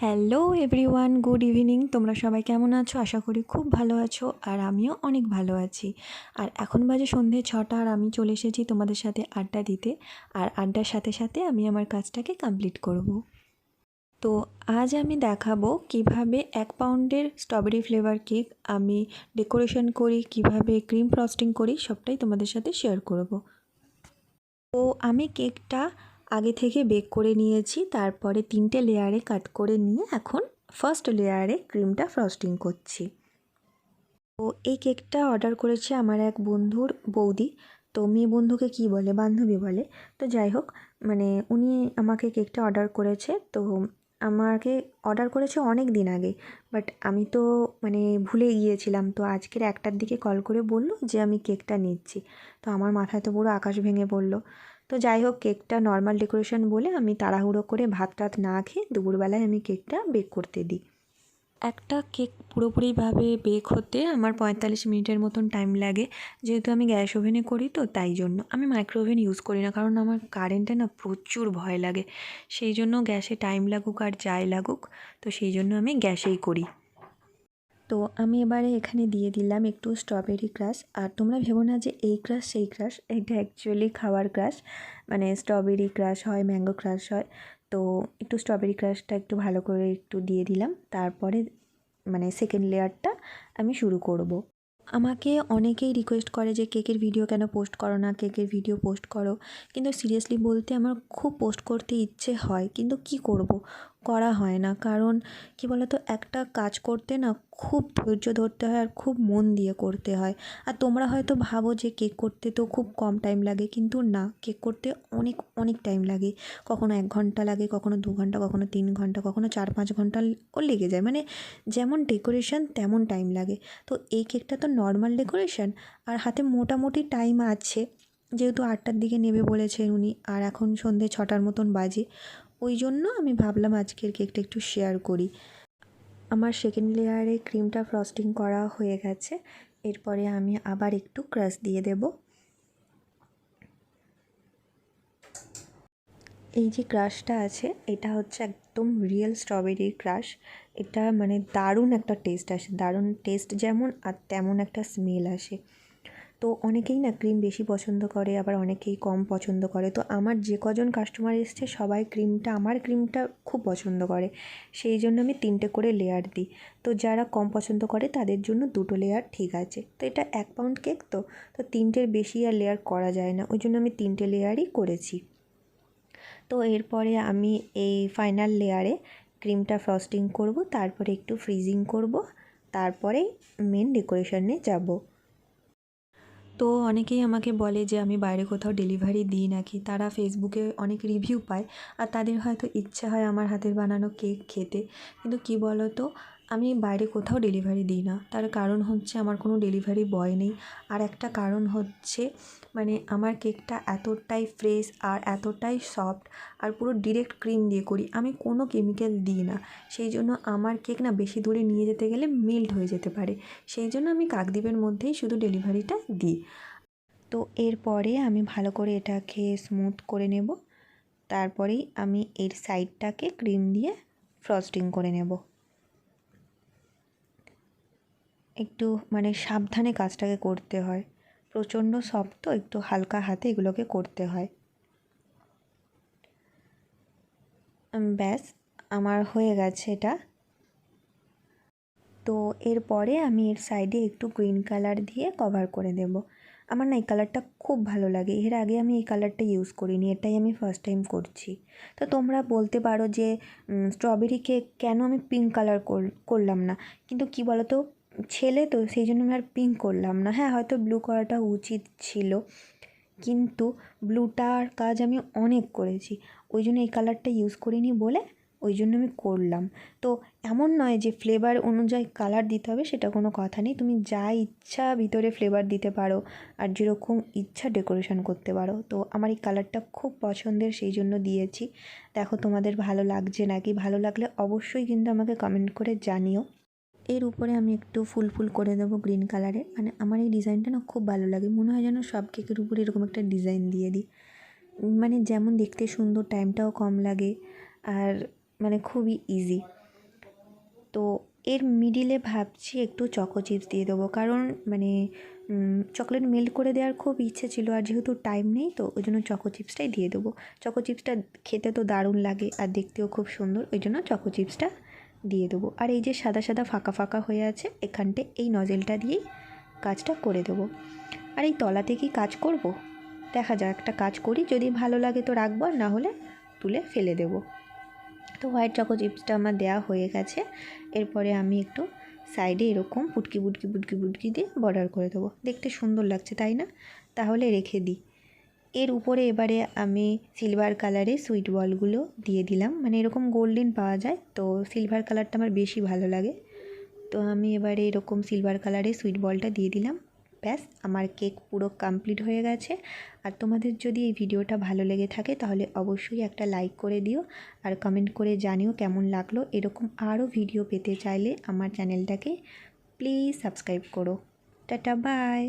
Hello everyone, good evening. তোমরা সবাই কেমন আছো? আশা করি খুব ভালো আছো, আর আমিও অনেক ভালো আছি। আর এখন বাজে সন্ধে 6টা, আর আমি চলে এসেছি তোমাদের সাথে আড্ডা দিতে। আর আড্ডার সাথে সাথে আমি আমার কাজটাকে কমপ্লিট করব। তো আজ আমি দেখাবো কিভাবে 1 পাউন্ডের স্ট্রবেরি ফ্লেভার কেক আমি ডেকোরেশন করি, কিভাবে ক্রিম ফ্রস্টিং করি, সবটাই তোমাদের সাথে শেয়ার করব। তো আমি কেকটা আগে থেকে বেক করে নিয়েছি, তারপরে 3টে লেয়ারে কাট করে নিয়ে এখন ফার্স্ট লেয়ারে ক্রিমটা ফ্রস্টিং করছি। তো এই কেকটা অর্ডার করেছে আমার এক বন্ধুর বৌদি। তো মেয়ে বন্ধুকে কি বলে, বান্ধবী বলে। তো যাই হোক, মানে উনি আমাকে কেকটা অর্ডার করেছে। তো আমাকে অর্ডার করেছে অনেক দিন আগে, বাট আমি তো মানে ভুলে গিয়েছিলাম। তো আজকের 1টার দিকে কল করে বলল যে আমি কেকটা নিচ্ছি। তো আমার মাথায় তো পুরো আকাশ ভেঙে পড়লো। তো যাই হোক, কেকটা নর্মাল ডেকোরেশন বলে আমি তাড়াহুড়ো করে ভাত টাত না খেয়ে দুপুরবেলায় আমি কেকটা বেক করতে দিই। একটা কেক পুরোপুরিভাবে বেক হতে আমার 45 মিনিটের মতন টাইম লাগে। যেহেতু আমি গ্যাস ওভেনে করি, তো তাই জন্য আমি মাইক্রো ওভেন ইউজ করি না, কারণ আমার কারেন্টে না প্রচুর ভয় লাগে। সেই জন্য গ্যাসে টাইম লাগুক আর যাই লাগুক, তো সেই জন্য আমি গ্যাসেই করি। তো আমি এবারে এখানে দিয়ে দিলাম একটু স্ট্রবেরি ক্রাশ। আর তোমরা ভেবো না যে এই ক্রাশ সেই ক্রাশ, এটা অ্যাকচুয়ালি খাওয়ার ক্রাশ। মানে স্ট্রবেরি ক্রাশ হয়, ম্যাঙ্গো ক্রাশ হয়। তো একটু স্ট্রবেরি ক্রাশটা একটু ভালো করে একটু দিয়ে দিলাম। তারপরে মানে সেকেন্ড লেয়ারটা আমি শুরু করব। আমাকে অনেকেই রিকোয়েস্ট করে যে কেকের ভিডিও কেন পোস্ট করো না, কেকের ভিডিও পোস্ট করো। কিন্তু সিরিয়াসলি বলতে আমার খুব পোস্ট করতে ইচ্ছে হয়, কিন্তু কি করব, করা হয় না। কারণ কি বলো তো, একটা কাজ করতে না খুব ধৈর্য ধরতে হয় আর খুব মন দিয়ে করতে হয়। আর তোমরা হয়তো ভাবো যে কেক করতে তো খুব কম টাইম লাগে, কিন্তু না, কেক করতে অনেক অনেক টাইম লাগে। কখনো 1 ঘন্টা লাগে, কখনো 2 ঘন্টা, কখনো 3 ঘন্টা, কখনো 4-5 ঘন্টাও লেগে যায়। মানে যেমন ডেকোরেশন তেমন টাইম লাগে। তো এই কেকটা তো নর্মাল ডেকোরেশন, আর হাতে মোটামুটি টাইম আছে। যেহেতু 8টার দিকে নেবে বলেছেন উনি, আর এখন সন্ধে 6টার মতন বাজে। ওই জন্য আমি ভাবলাম আজকের কেকটা একটু শেয়ার করি। আমার সেকেন্ড লেয়ারে ক্রিমটা ফ্রস্টিং করা হয়ে গেছে। এরপরে আমি আবার একটু ক্রাশ দিয়ে দেব। এই যে ক্রাশটা আছে, এটা হচ্ছে একদম রিয়েল স্ট্রবেরির ক্রাশ। এটা মানে দারুণ একটা টেস্ট আসে, দারুণ টেস্ট যেমন আর তেমন একটা স্মেল আসে। তো অনেকেই না ক্রিম বেশি পছন্দ করে, আবার অনেকেই কম পছন্দ করে। তো আমার যে কজন কাস্টমার এসছে সবাই আমার ক্রিমটা খুব পছন্দ করে। সেই জন্য আমি 3টে করে লেয়ার দিই। তো যারা কম পছন্দ করে তাদের জন্য 2টো লেয়ার ঠিক আছে। তো এটা 1 পাউন্ড কেক, তো 3টের বেশি আর লেয়ার করা যায় না, ওই জন্য আমি 3টে লেয়ারই করেছি। তো এরপরে আমি এই ফাইনাল লেয়ারে ক্রিমটা ফ্রস্টিং করব, তারপরে একটু ফ্রিজিং করব, তারপরে মেন ডেকোরেশনে যাব। তো অনেকেই আমাকে বলে যে আমি বাইরে কোথাও ডেলিভারি দিই নাকি। তারা ফেসবুকে অনেক রিভিউ পায়, আর তাদের হয়তো ইচ্ছা হয় আমার হাতের বানানো কেক খেতে। কিন্তু কি বলো তো, আমি বাইরে কোথাও ডেলিভারি দিই না। তার কারণ হচ্ছে আমার কোনো ডেলিভারি বয় নেই। আর একটা কারণ হচ্ছে মানে আমার কেকটা এতটাই ফ্রেশ আর এতটাই সফট, আর পুরো ডিরেক্ট ক্রিম দিয়ে করি, আমি কোনো কেমিক্যাল দিই না। সেই জন্য আমার কেক না বেশি দূরে নিয়ে যেতে গেলে মেল্ট হয়ে যেতে পারে। সেই জন্য আমি কাকদ্বীপের মধ্যেই শুধু ডেলিভারিটা দিই। তো এরপরে আমি ভালো করে এটাকে স্মুথ করে নেব। তারপরেই আমি এর সাইডটাকে ক্রিম দিয়ে ফ্রস্টিং করে নেব। একটু মানে সাবধানে কাজটাকে করতে হয়, প্রচণ্ড সফট তো, একটু হালকা হাতে এগুলোকে করতে হয়। ব্যাস, আমার হয়ে গেছে এটা। তো এরপরে আমি এর সাইডে একটু গ্রিন কালার দিয়ে কভার করে দেব। আমার না এই কালারটা খুব ভালো লাগে, এর আগে আমি এই কালারটা ইউজ করিনি, এটাই আমি ফার্স্ট টাইম করছি। তো তোমরা বলতে পারো যে স্ট্রবেরি কেক কেন আমি পিঙ্ক কালার করলাম না। কিন্তু কি বলো তো, ছেলে তো সেই জন্য আমি আর পিঙ্ক করলাম না। হ্যাঁ, হয়তো ব্লু করাটা উচিত ছিল, কিন্তু ব্লুটার কাজ আমি অনেক করেছি, ওই জন্য এই কালারটা ইউজ করিনি বলে ওই জন্য আমি করলাম। তো এমন নয় যে ফ্লেভার অনুযায়ী কালার দিতে হবে, সেটা কোনো কথা নেই। তুমি যা ইচ্ছা ভিতরে ফ্লেভার দিতে পারো, আর যেরকম ইচ্ছা ডেকোরেশন করতে পারো। তো আমার এই কালারটা খুব পছন্দের, সেই জন্য দিয়েছি। দেখো তোমাদের ভালো লাগছে নাকি, ভালো লাগলে অবশ্যই কিন্তু আমাকে কমেন্ট করে জানিও। এর উপরে আমি একটু ফুল ফুল করে দেবো গ্রিন কালারের। মানে আমার এই ডিজাইনটা না খুব ভালো লাগে, মনে হয় যেন সব কেকের উপরে এরকম একটা ডিজাইন দিয়ে দিই। মানে যেমন দেখতে সুন্দর, টাইমটাও কম লাগে, আর মানে খুবই ইজি। তো এর মিডিলে ভাবছি একটু চকো চিপস দিয়ে দেবো, কারণ মানে চকলেট মেল্ট করে দেওয়ার খুব ইচ্ছে ছিল, আর যেহেতু টাইম নেই তো ওই জন্য চকো চিপসটাই দিয়ে দেবো। চকো চিপসটা খেতে তো দারুণ লাগে আর দেখতেও খুব সুন্দর, ওই জন্য চকো চিপসটা দিয়ে দেবো। আর এই যে সাদা সাদা ফাঁকা ফাঁকা হয়ে আছে এখানটে, এই নজেলটা দিয়েই কাজটা করে দেবো। আর এই তলাতে কি কাজ করব দেখা যাক, একটা কাজ করি, যদি ভালো লাগে তো রাখবো, আর না হলে তুলে ফেলে দেবো। তো হোয়াইট চকো চিপসটা আমার দেওয়া হয়ে গেছে। এরপরে আমি একটু সাইডে এরকম পুটকি পুটকি পুটকি পুটকি দিয়ে বর্ডার করে দেবো, দেখতে সুন্দর লাগছে তাই না? তাহলে রেখে দিই। এর উপরে এবারে আমি সিলভার কালারে সুইট বলগুলো দিয়ে দিলাম, মানে এরকম গোল্ডেন পাওয়া যায় তো সিলভার কালারটা আমার বেশি ভালো লাগে। তো আমি এবারে এরকম সিলভার কালারে সুইট বলটা দিয়ে দিলাম। ব্যাস, আমার কেক পুরো কমপ্লিট হয়ে গেছে। আর তোমাদের যদি এই ভিডিওটা ভালো লেগে থাকে তাহলে অবশ্যই একটা লাইক করে দিও, আর কমেন্ট করে জানিও কেমন লাগলো। এরকম আরও ভিডিও পেতে চাইলে আমার চ্যানেলটাকে প্লিজ সাবস্ক্রাইব করো। টাটা, বাই।